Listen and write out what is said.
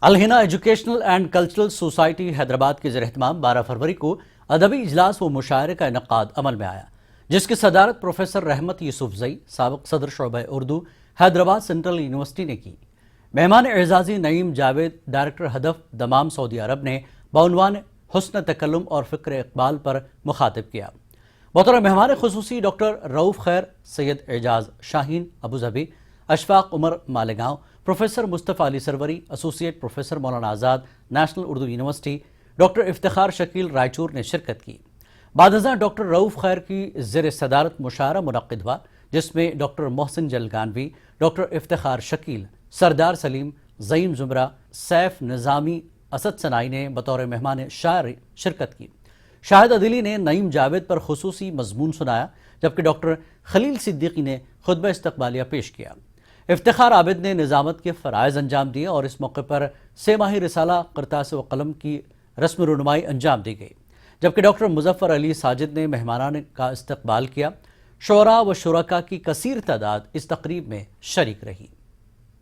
الہنا educational and cultural society Hyderabad کے زیر اہتمام 12 فروری کو ادبی اجلاس و مشاعرے کا انعقاد عمل میں آیا، جس کی صدارت پروفیسر رحمت یوسفزئی، سابق صدر شعبہ اردو، حیدرآباد سینٹرل یونیورسٹی نے کی۔ مہمان اعزازی نعیم جاوید، ڈائریکٹر ہدف دمام سعودی عرب نے بعنوان حسن تکلم اور فکر اقبال پر مخاطب کیا۔ بطور مہمان خصوصی doctor Rauf Khair, Syed Ejaz Shaheen Abu Dhabi, Ashfaq Umar Malegaon, professor Mustafa Ali Sarwari, associate professor Maulana Azad, national Urdu university, doctor Iftikhar Shakeel Raichur نے شرکت کی۔ بعد ازاں ڈاکٹر رؤف خیر کی زیر صدارت مشاعرہ منعقد ہوا، جس میں ڈاکٹر محسن جلگانوی، ڈاکٹر افتخار شکیل، سردار سلیم، زعیم زمرہ، سیف نظامی، اسد سنائی نے بطور مہمان شاعر شرکت کی۔ شاہد عدیلی نے نعیم جاوید پر خصوصی مضمون سنایا، جبکہ ڈاکٹر خلیل صدیقی نے خطبہ استقبالیہ پیش کیا۔ افتخار عابد نے نظامت کے فرائض انجام دیے اور اس موقع پر 3 ماہی رسالہ قرطاس و قلم کی رسم رونمائی انجام دی گئی، جبکہ ڈاکٹر مظفر علی ساجد نے مہمانان کا استقبال کیا۔ شعراء و شرکاء کی کثیر تعداد اس تقریب میں شریک رہی۔